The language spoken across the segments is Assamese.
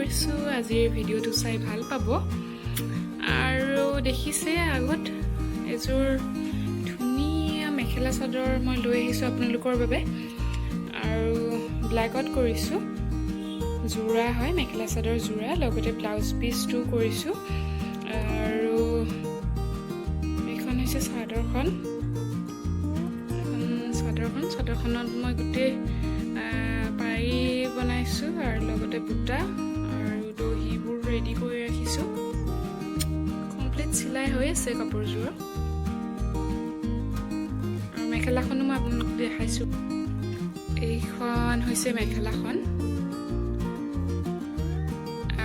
কৰিছোঁ আজিৰ ভিডিঅ'টো চাই ভাল পাব আৰু দেখিছে আগত এযোৰ ধুনীয়া মেখেলা চাদৰ মই লৈ আহিছোঁ আপোনালোকৰ বাবে আৰু ব্লেকত কৰিছোঁ জোৰা হয় মেখেলা চাদৰ জোৰা লগতে ব্লাউজ পিচটো কৰিছোঁ আৰু এইখন হৈছে চাদৰখনত মই গোটেই পাৰি বনাইছোঁ আৰু লগতে বুটা আৰু দহিবোৰ ৰেডি কৰি ৰাখিছোঁ কমপ্লিট চিলাই হৈ আছে কাপোৰযোৰ আৰু মেখেলাখনো মই আপোনালোকক দেখাইছোঁ এইখন হৈছে মেখেলাখন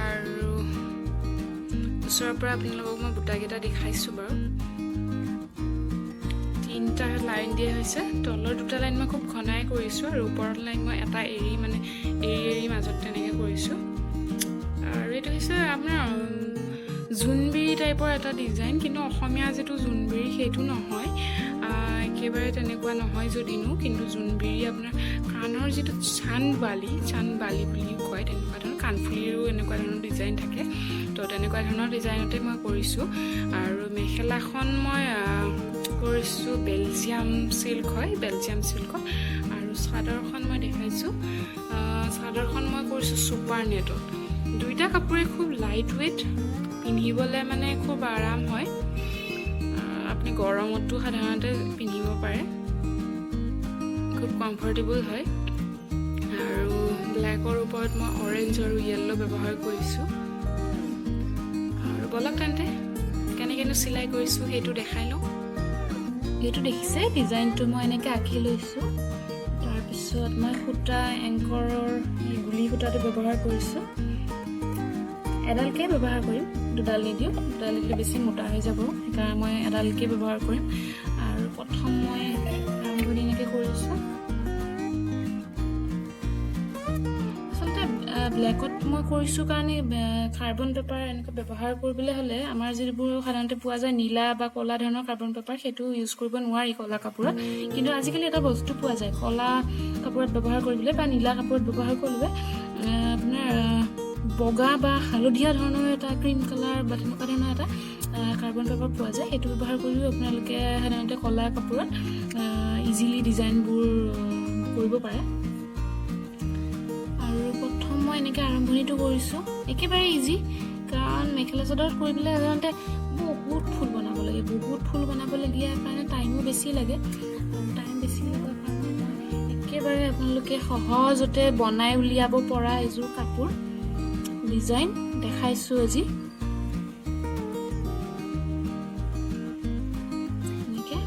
আৰু ওচৰৰ পৰা আপোনালোকক মই বুটাকেইটা দেখাইছোঁ বাৰু তিনিটা লাইন দিয়া হৈছে তলৰ দুটা লাইন মই খুব ঘনাই কৰিছোঁ আৰু ওপৰৰ লাইন মই এটা এৰি মাজত তেনেকৈ কৰিছোঁ আৰু এইটো হৈছে আপোনাৰ জোনবিৰি টাইপৰ এটা ডিজাইন কিন্তু অসমীয়া যিটো জোনবিৰি সেইটো নহয় একেবাৰে তেনেকুৱা নহয় যদিনো কিন্তু জোনবিৰি আপোনাৰ কাণৰ যিটো চানবালি বুলি কয় তেনেকুৱা ধৰণৰ কাণফুলিৰো এনেকুৱা ধৰণৰ ডিজাইন থাকে তো তেনেকুৱা ধৰণৰ ডিজাইনতে মই কৰিছোঁ আৰু মেখেলাখন মই কৰিছোঁ বেলজিয়াম চিল্ক আৰু চাদৰখন মই দেখাইছোঁ চাদৰখন মই কৰিছোঁ ছুপাৰ নেটত দুইটা কাপোৰে খুব লাইট ৱেইট পিন্ধিবলৈ মানে খুব আৰাম হয় আপুনি গৰমতো সাধাৰণতে পিন্ধিব পাৰে খুব কমফৰ্টেবল হয় আৰু ব্লেকৰ ওপৰত মই অৰেঞ্জ আৰু য়েল্লো ব্যৱহাৰ কৰিছোঁ আৰু বলক তেন্তে কেনেকৈনো চিলাই কৰিছোঁ সেইটো দেখাই লওঁ এইটো দেখিছে ডিজাইনটো মই এনেকৈ আঁকি লৈছোঁ তাৰপিছত মই সূতা এংকৰৰ গুলি সূতাটো ব্যৱহাৰ কৰিছোঁ এডালকে ব্যৱহাৰ কৰিম দুডাল নিদিওঁ দুডাল দিলে বেছি মোটা হৈ যাব সেইকাৰণে মই এডালকে ব্যৱহাৰ কৰিম আৰু প্ৰথম মই আৰম্ভণি এনেকৈ কৰিছোঁ আচলতে ব্লেকত মই কৰিছোঁ কাৰণে কাৰ্বন পেপাৰ এনেকৈ ব্যৱহাৰ কৰিবলৈ হ'লে আমাৰ যিবোৰ সাধাৰণতে পোৱা যায় নীলা বা ক'লা ধৰণৰ কাৰ্বন পেপাৰ সেইটো ইউজ কৰিব নোৱাৰি ক'লা কাপোৰত কিন্তু আজিকালি এটা বস্তু পোৱা যায় ক'লা কাপোৰত ব্যৱহাৰ কৰিবলৈ বা নীলা কাপোৰত ব্যৱহাৰ কৰিবলৈ আপোনাৰ বগা বা হালধীয়া ধৰণৰ এটা ক্ৰীম কালাৰ বা তেনেকুৱা ধৰণৰ এটা কাৰ্বন পেপাৰ পোৱা যায় সেইটো ব্যৱহাৰ কৰিও আপোনালোকে সাধাৰণতে ক'লা কাপোৰত ইজিলি ডিজাইনবোৰ কৰিব পাৰে আৰু প্ৰথম মই এনেকৈ আৰম্ভণিটো কৰিছোঁ একেবাৰে ইজি কাৰণ মেখেলা চাদৰত কৰিবলৈ সাধাৰণতে বহুত ফুল বনাবলগীয়া কাৰণে টাইমো বেছি লাগে টাইম বেছি লগাৰ কাৰণে একেবাৰে আপোনালোকে সহজতে বনাই উলিয়াব পৰা এযোৰ কাপোৰ ডিজাইন দেখাইছোঁ আজি এনেকৈ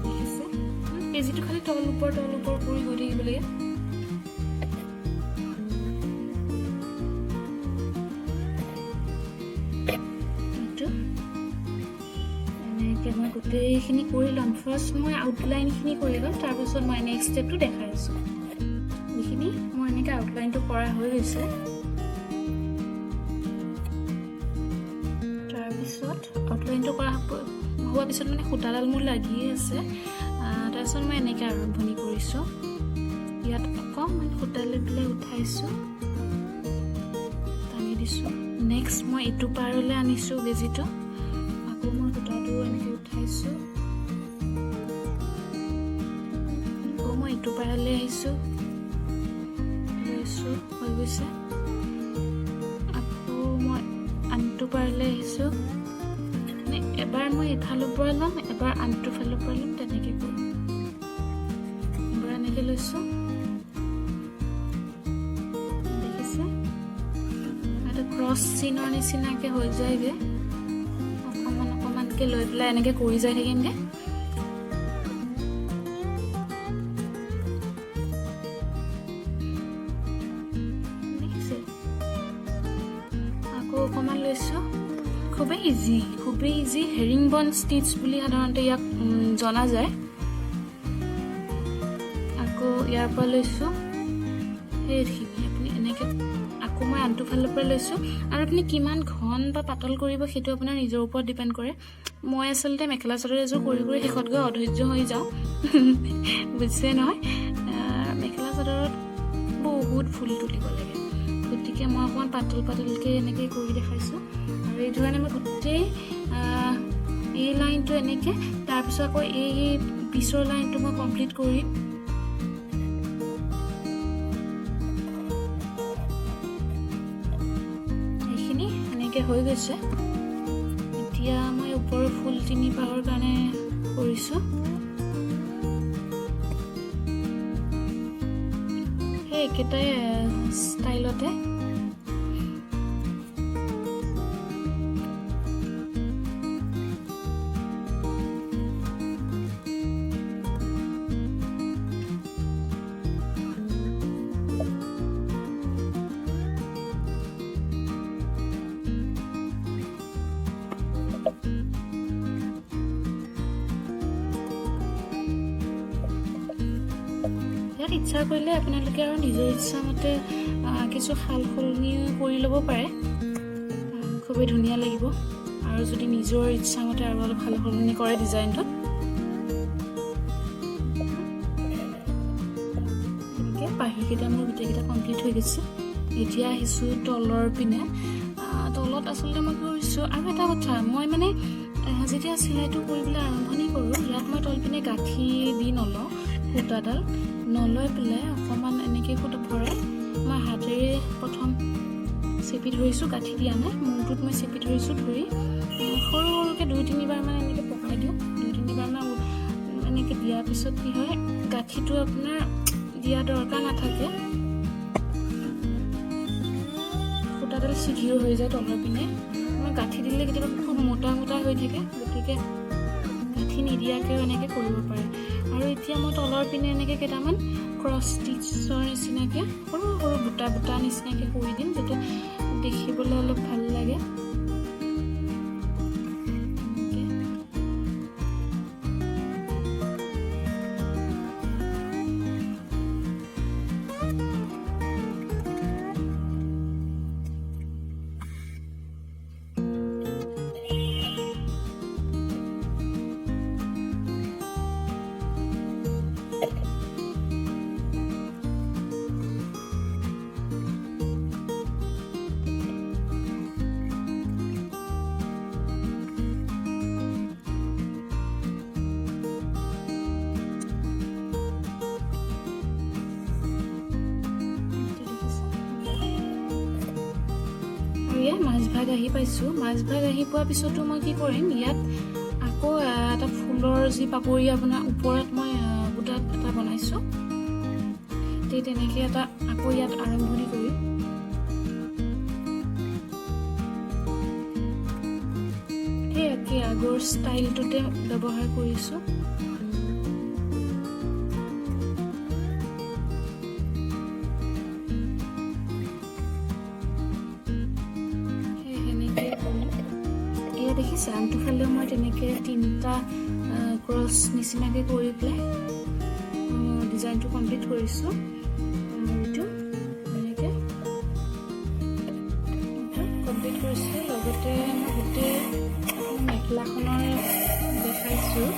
দেখিছে পেজিটো খালি তল ওপৰ কৰি গৈ থাকিব লাগে এনেকৈ মই গোটেইখিনি কৰি ল'ম ফাৰ্ষ্ট মই আউটলাইনখিনি কৰি ল'ম তাৰপিছত মই নেক্সট ষ্টেপটো দেখাই আছোঁ এইখিনি মই এনেকৈ আউটলাইনটো কৰা হৈ গৈছে আউটলাইনটো কৰা হোৱাৰ পিছত মানে সূতাডাল মোৰ লাগিয়ে আছে তাৰপিছত মই এনেকৈ আৰম্ভণি কৰিছোঁ ইয়াত অকণমান সূতা লৈ পেলাই উঠাইছোঁ টানি দিছোঁ নেক্সট মই এইটো পাৰলৈ আনিছোঁ বেজিটো আকৌ মই সূতাটো এনেকৈ উঠাইছোঁ আকৌ মই এইটো পাৰলৈ আহিছোঁ লৈছোঁ হৈ গৈছে আকৌ মই আনটো পাৰলৈ আহিছোঁ এবাৰ মই ইফালৰ পৰা ল'ম এবাৰ আনটো ফালৰ পৰা ল'ম তেনেকৈ কৰিম এবাৰ এনেকৈ লৈছোঁ দেখিছে এটা ক্ৰছ চিনৰ নিচিনাকৈ হৈ যায়গৈ অকণমানকৈ লৈ পেলাই এনেকৈ কৰি যাই থাকিমগৈ দেখিছে আকৌ অকণমান লৈছোঁ খুবেই ইজি হেৰিং বন ষ্টিচ বুলি সাধাৰণতে ইয়াক জনা যায় আকৌ ইয়াৰ পৰা লৈছোঁ সেইখিনি আপুনি এনেকৈ আকৌ মই আনটো ফালৰ পৰা লৈছোঁ আৰু আপুনি কিমান ঘন বা পাতল কৰিব সেইটো আপোনাৰ নিজৰ ওপৰত ডিপেণ্ড কৰে মই আচলতে মেখেলা চাদৰ এযোৰ কৰি শেষত গৈ অধৈৰ্য হৈ যাওঁ বুজিছে নহয় মেখেলা চাদৰত বহুত ফুল তুলিব লাগে গতিকে এনেকৈ মই অকণমান পাতলকৈ এনেকৈ কৰি দেখাইছোঁ আৰু এই ধৰণে মই গোটেই এই লাইনটো এনেকৈ তাৰপিছত আকৌ এই পিছৰ লাইনটো মই কমপ্লিট কৰিম এইখিনি এনেকৈ হৈ গৈছে এতিয়া মই ওপৰৰ ফুল 3 পাহৰ কাৰণে কৰিছোঁ সেই একেটাই ষ্টাইলতে ইচ্ছা কৰিলে আপোনালোকে আৰু নিজৰ ইচ্ছামতে কিছু সাল সলনি কৰি ল'ব পাৰে খুবেই ধুনীয়া লাগিব আৰু যদি নিজৰ ইচ্ছামতে আৰু অলপ সাল সলনি কৰে ডিজাইনটো এনেকৈ বাহিৰকেইটা মোৰ গোটেইকেইটা কমপ্লিট হৈ গৈছে এতিয়া আহিছোঁ তলৰ পিনে তলত আচলতে মই কৰিছোঁ আৰু এটা কথা মই মানে যেতিয়া চিলাইটো কৰিবলৈ আৰম্ভণি কৰোঁ ইয়াত মই তলপিনে গাঁঠি দি নলওঁ সূতাডাল নলৈ পেলাই অকণমান এনেকৈ সূতা ভৰাই মই হাতেৰে প্ৰথম চেপি ধৰিছোঁ গাঁঠি দিয়া নাই মূৰটোত মই চেপি ধৰিছোঁ ধৰি সৰু সৰুকৈ 2-3 বাৰমান এনেকৈ পকাই দিওঁ 2-3 বাৰমান এনেকৈ দিয়াৰ পিছত কি হয় গাঁঠিটো আপোনাৰ দিয়া দৰকাৰ নাথাকে সূতাডাল চিধিও হৈ যায় তলৰ পিনে মই গাঁঠি দিলে কেতিয়াবা খুব মোটা হৈ থাকে গতিকে গাঁঠি নিদিয়াকৈও এনেকৈ কৰিব পাৰে আৰু এতিয়া মই তলৰ পিনে এনেকৈ কেইটামান ক্ৰছ ষ্টিচৰ নিচিনাকৈ সৰু সৰু বুটা নিচিনাকৈ কৰি দিম যাতে দেখিবলৈ অলপ ভাল লাগে মাজভাগ আহি পাইছোঁ মাজভাগ আহি পোৱাৰ পিছতো মই কি কৰিম ইয়াত আকৌ এটা ফুলৰ যি পাপৰি আপোনাৰ ওপৰত মই বুটা এটা বনাইছোঁ তেনেকৈ এটা আকৌ ইয়াত আৰম্ভণি কৰিম সেই একে আগৰ ষ্টাইলটোতে ব্যৱহাৰ কৰিছোঁ দেখিছে আনটো ফালেও মই তেনেকৈ 3টা ক্ৰছ নিচিনাকৈ কৰি পেলাই ডিজাইনটো কমপ্লিট কৰিছোঁ এইটো এনেকৈ কমপ্লিট কৰিছোঁ লগতে মই গোটেই মেখেলাখনৰ দেখাইছোঁ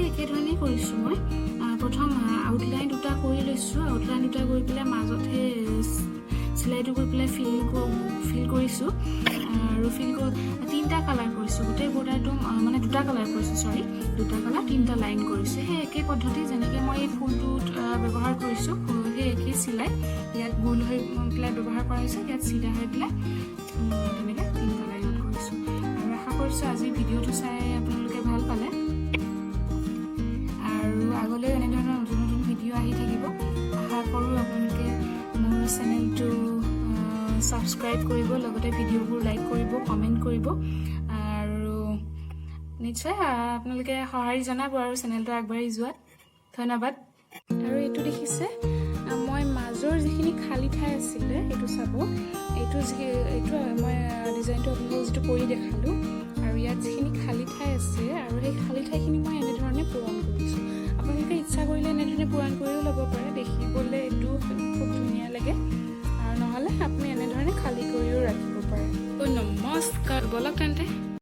একেধৰণেই কৰিছোঁ মই প্ৰথম আউটলাইন দুটা কৰি লৈছোঁ আউটলাইন দুটা কৰি পেলাই মাজতহে চিলাইটো কৰি পেলাই ফিল কৰিছোঁ আৰু ফিল কৰি 3টা কালাৰ কৰিছোঁ গোটেই বৰ্ডাৰটো মানে 2টা কালাৰ কৰিছোঁ 2টা কালাৰ 3টা লাইন কৰিছোঁ সেই একেই পদ্ধতি যেনেকৈ মই এই ফুলটোত ব্যৱহাৰ কৰিছোঁ সেই একেই চিলাই ইয়াত গোল হৈ পেলাই ব্যৱহাৰ কৰা হৈছে ইয়াত চিধা হৈ পেলাই তেনেকৈ 3টা লাইনত কৰিছোঁ আৰু আশা কৰিছোঁ আজি ভিডিঅ'টো চাই আপোনালোকে ভাল পালে আগলৈ এনেধৰণৰ নতুন ভিডিঅ' আহি থাকিব আশা কৰোঁ আপোনালোকে মোৰ চেনেলটো ছাবস্ক্ৰাইব কৰিব লগতে ভিডিঅ'বোৰ লাইক কৰিব কমেণ্ট কৰিব আৰু নিশ্চয় আপোনালোকে সঁহাৰি জনাব আৰু চেনেলটো আগবাঢ়ি যোৱাত ধন্যবাদ আৰু এইটো দেখিছে মই মাজৰ যিখিনি খালী ঠাই আছিলে এইটো চাব এইটো মই ডিজাইনটো আপোনালোকক যিটো কৰি দেখালোঁ আৰু আৰু ইয়াত যিখিনি খালী ঠাই আছে আৰু সেই খালী ঠাইখিনি মই এনেধৰণে পূৰণ কৰিছোঁ। আপোনালোকে ইচ্ছা কৰিলে এনেধৰণে পূৰণ কৰিও ল'ব পাৰে, দেখিবলৈ এইটো খুব ধুনীয়া লাগে। আৰু নহ'লে আপুনি এনেধৰণে খালী কৰিও ৰাখিব পাৰে। নমস্কাৰ, ব'লক তেন্তে